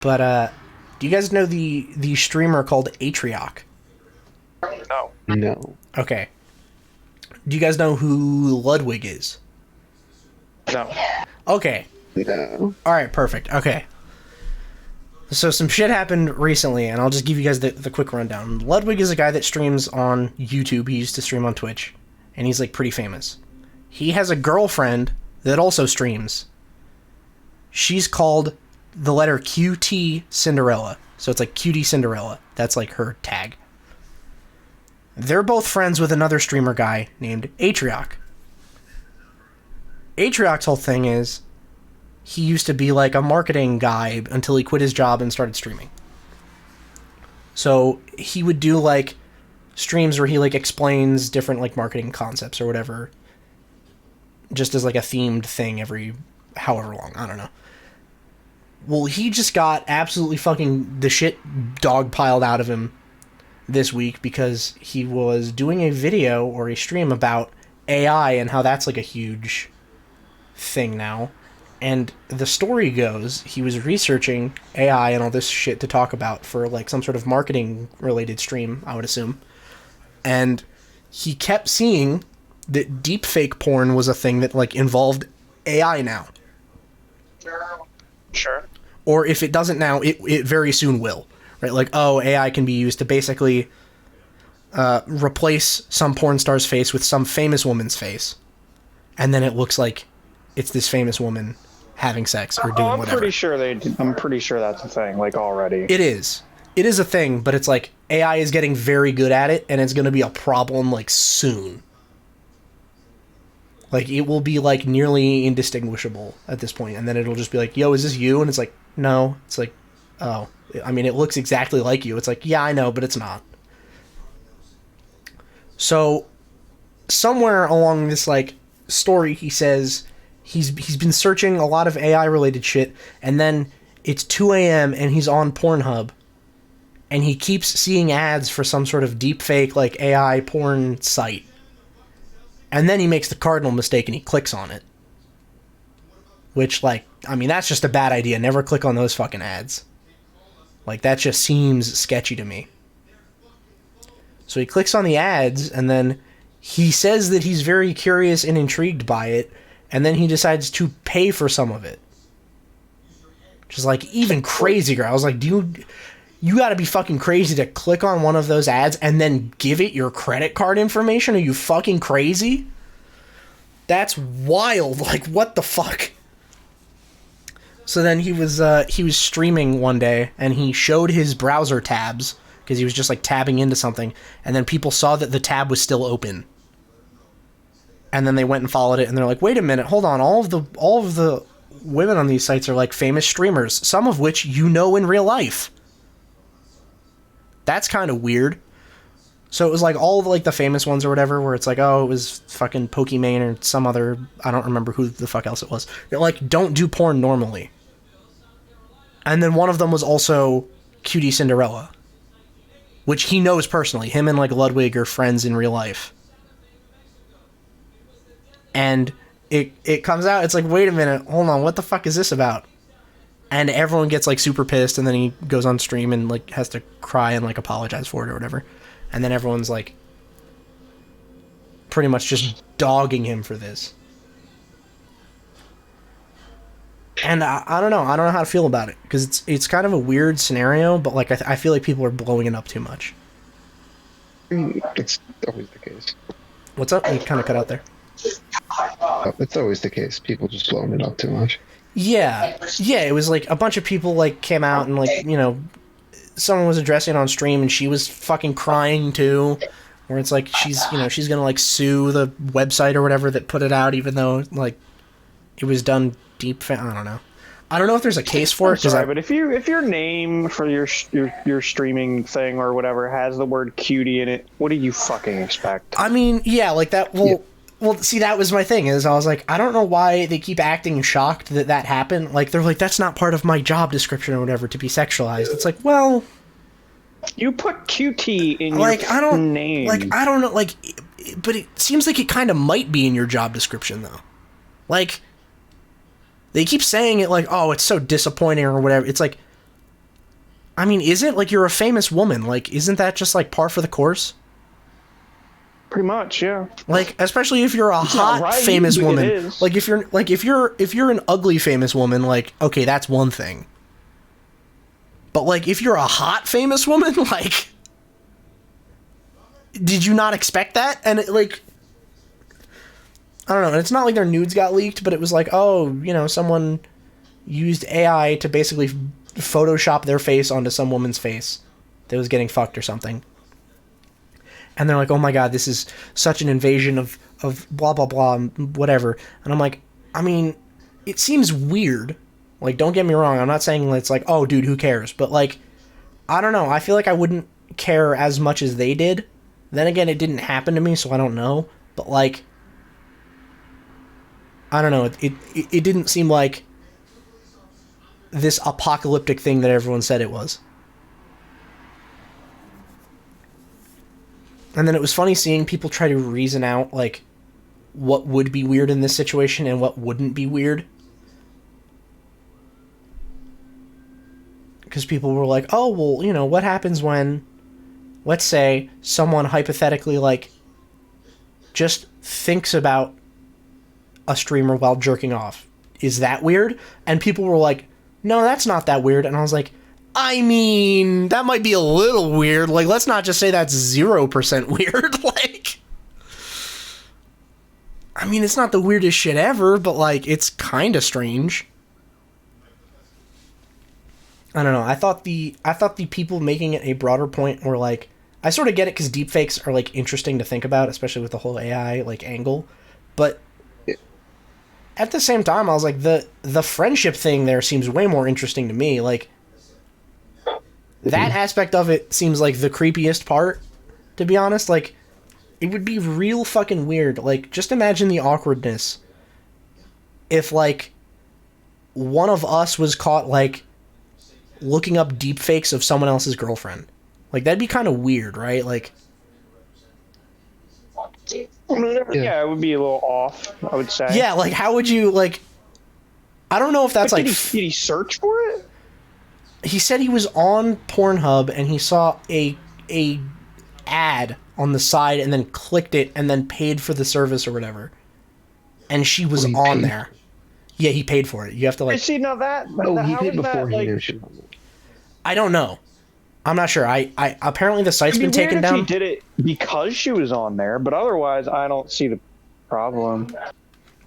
But do you guys know the streamer called Atrioc? No. No. Okay. Do you guys know who Ludwig is? No. Okay. No. All right, perfect. Okay. So some shit happened recently, and I'll just give you guys the quick rundown. Ludwig is a guy that streams on YouTube. He used to stream on Twitch, and he's like pretty famous. He has a girlfriend that also streams. She's called the letter QT Cinderella. So it's like QT Cinderella. That's like her tag. They're both friends with another streamer guy named Atrioc. Atrioc's whole thing is he used to be like a marketing guy until he quit his job and started streaming. So he would do like streams where he like explains different like marketing concepts or whatever, just as like a themed thing every however long. I don't know. Well, he just got absolutely fucking the shit dog piled out of him this week because he was doing a video or a stream about AI and how that's like a huge thing now. And the story goes, he was researching AI and all this shit to talk about for like some sort of marketing related stream, I would assume. And he kept seeing that deepfake porn was a thing that like involved AI now. Sure. Or if it doesn't now, it very soon will. Right? Like, oh, AI can be used to basically replace some porn star's face with some famous woman's face. And then it looks like it's this famous woman having sex or doing whatever. I'm pretty sure that's a thing, like, already. It is. It is a thing, but it's like AI is getting very good at it, and it's going to be a problem, like, soon. Like, it will be, like, nearly indistinguishable at this point, and then it'll just be like, yo, is this you? And it's like, no. It's like, oh. I mean, it looks exactly like you. It's like, yeah, I know, but it's not. So, somewhere along this, like, story, he says he's been searching a lot of AI-related shit, and then it's 2 a.m. and he's on Pornhub, and he keeps seeing ads for some sort of deepfake, like, AI porn site. And then he makes the cardinal mistake and he clicks on it. Which, like, I mean, that's just a bad idea. Never click on those fucking ads. Like, that just seems sketchy to me. So he clicks on the ads, and then he says that he's very curious and intrigued by it, and then he decides to pay for some of it. Which is, like, even crazier. I was like, dude, you gotta be fucking crazy to click on one of those ads and then give it your credit card information? Are you fucking crazy? That's wild. Like, what the fuck? So then he was streaming one day, and he showed his browser tabs, because he was just, like, tabbing into something, and then people saw that the tab was still open. And then they went and followed it, and they're like, wait a minute, hold on, all of the women on these sites are, like, famous streamers, some of which you know in real life. That's kind of weird. So it was, like, all of, like, the famous ones or whatever, where it's like, oh, it was fucking Pokimane or some other, I don't remember who the fuck else it was. They're like, don't do porn normally. And then one of them was also Cutie Cinderella, which he knows personally. Him and, like, Ludwig are friends in real life. And it comes out, it's like, wait a minute, hold on, what the fuck is this about? And everyone gets, like, super pissed, and then he goes on stream and, like, has to cry and, like, apologize for it or whatever. And then everyone's, like, pretty much just dogging him for this. And I don't know. I don't know how to feel about it. Because it's kind of a weird scenario, but, like, I feel like people are blowing it up too much. It's always the case. What's up? You kind of cut out there. It's always the case. People just blowing it up too much. Yeah, it was like a bunch of people like came out and like, you know, someone was addressing it on stream and she was fucking crying too, where it's like she's gonna like sue the website or whatever that put it out, even though like it was done I don't know if there's a case for it. But if your name for your streaming thing or whatever has the word cutie in it, what do you fucking expect? I mean, yeah, like that. Well, Yeah. Well, see, that was my thing, is I was like, I don't know why they keep acting shocked that happened. Like, they're like, that's not part of my job description or whatever, to be sexualized. It's like, well... You put QT in like, your name. Like, I don't know, like... But it seems like it kind of might be in your job description, though. Like, they keep saying it like, oh, it's so disappointing or whatever. It's like, I mean, isn't like you're a famous woman? Like, isn't that just like par for the course? Pretty much, yeah. Like, especially if you're a hot right, famous but it woman. is. Like, if you're an ugly famous woman, like, okay, that's one thing. But like, if you're a hot famous woman, like, did you not expect that? And it, like, I don't know. And it's not like their nudes got leaked, but it was like, oh, you know, someone used AI to basically Photoshop their face onto some woman's face that was getting fucked or something. And they're like, oh my god, this is such an invasion of blah, blah, blah, whatever. And I'm like, I mean, it seems weird. Like, don't get me wrong. I'm not saying it's like, oh, dude, who cares? But, like, I don't know. I feel like I wouldn't care as much as they did. Then again, it didn't happen to me, so I don't know. But, like, I don't know. It didn't seem like this apocalyptic thing that everyone said it was. And then it was funny seeing people try to reason out, like, what would be weird in this situation and what wouldn't be weird. Because people were like, oh, well, you know, what happens when, let's say, someone hypothetically, like, just thinks about a streamer while jerking off? Is that weird? And people were like, no, that's not that weird. And I was like, I mean, that might be a little weird. Like, let's not just say that's 0% weird. Like, I mean, it's not the weirdest shit ever, but, like, it's kind of strange. I don't know. I thought the people making it a broader point were, like, I sort of get it because deepfakes are, like, interesting to think about, especially with the whole AI, like, angle. But at the same time, I was like, the friendship thing there seems way more interesting to me. Like, that aspect of it seems like the creepiest part, to be honest. Like, it would be real fucking weird. Like, just imagine the awkwardness if, like, one of us was caught, like, looking up deepfakes of someone else's girlfriend. Like, that'd be kind of weird, right? Like, yeah, it would be a little off, I would say. yeah, like, how would you, like, I don't know if that's, like... Did he search for it? He said he was on Pornhub and he saw a ad on the side and then clicked it and then paid for the service or whatever. And she was on there. Yeah, he paid for it. You have to, like... See, now that... Oh, he how paid is that, before he like... knew she was. I don't know. I'm not sure. I apparently the site's been taken down. He did it because she was on there, but otherwise I don't see the problem.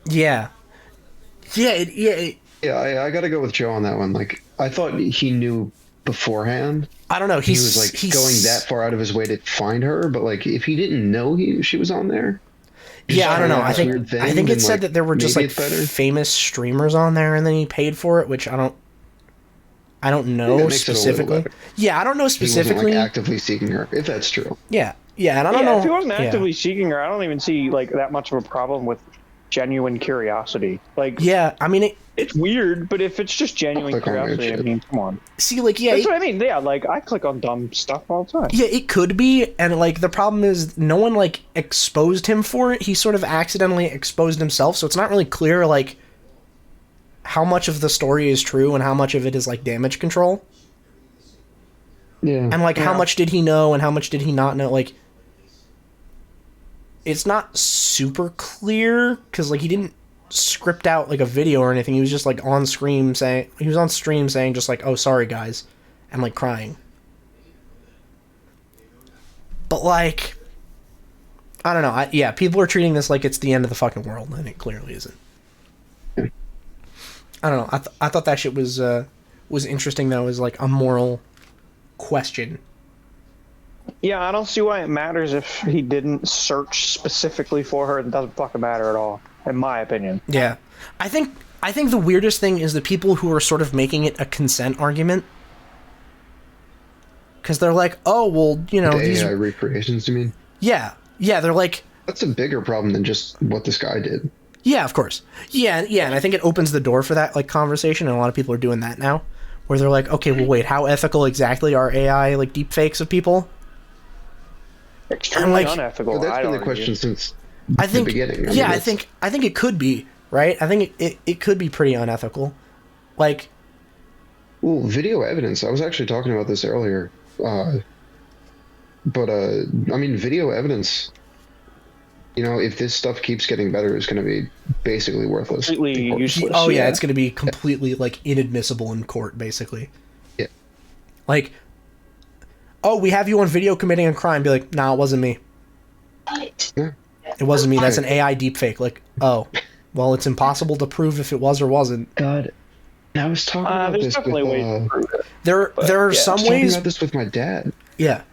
Yeah. Yeah, I gotta go with Joe on that one. Like, I thought he knew beforehand. I don't know. He was, like, going that far out of his way to find her, but, like, if he didn't know she was on there... Yeah, I don't know. I think it said that there were just, like, famous streamers on there and then he paid for it, which I don't know specifically. Yeah, I don't know specifically. He wasn't, like, actively seeking her, if that's true. Yeah, and I don't know. If he wasn't actively seeking her, I don't even see, like, that much of a problem with genuine curiosity. Like, yeah, I mean, it's weird, but if it's just genuine curiosity, I mean, come on. See, like, yeah, that's what I mean. Yeah, like, I click on dumb stuff all the time. Yeah, it could be, and, like, the problem is no one, like, exposed him for it. He sort of accidentally exposed himself, so it's not really clear, like, how much of the story is true and how much of it is, like, damage control. Yeah. And, like, how much did he know and how much did he not know? Like, it's not super clear, because, like, he didn't script out, like, a video or anything. He was just, like, on stream saying just, like, oh, sorry, guys, and, like, crying. But, like, I don't know. Yeah, people are treating this like it's the end of the fucking world, and it clearly isn't. I don't know. I thought that shit was interesting, though, as, like, a moral question. Yeah, I don't see why it matters if he didn't search specifically for her. It doesn't fucking matter at all, in my opinion. Yeah. I think the weirdest thing is the people who are sort of making it a consent argument. Because they're like, oh, well, you know... these AI recreations, you mean? Yeah. Yeah, they're like... That's a bigger problem than just what this guy did. Yeah, of course. Yeah, and I think it opens the door for that, like, conversation, and a lot of people are doing that now. Where they're like, okay, well, wait, how ethical exactly are AI, like, deepfakes of people? Extremely unethical. Well, that's been the question since the beginning. I think it could be, right? I think it could be pretty unethical. Like, Well, video evidence. I was actually talking about this earlier. But I mean, video evidence. You know, if this stuff keeps getting better, it's going to be basically worthless. Completely useless. Oh yeah, yeah. it's going to be completely like inadmissible in court, basically. Yeah. Like, oh, we have you on video committing a crime. Be like, nah, it wasn't me. Yeah. It wasn't me. That's an AI deepfake. Like, oh, well, it's impossible to prove if it was or wasn't. God. And I was talking about There's this definitely with ways to prove it. There are yeah. some I was talking ways. about this with my dad. Yeah.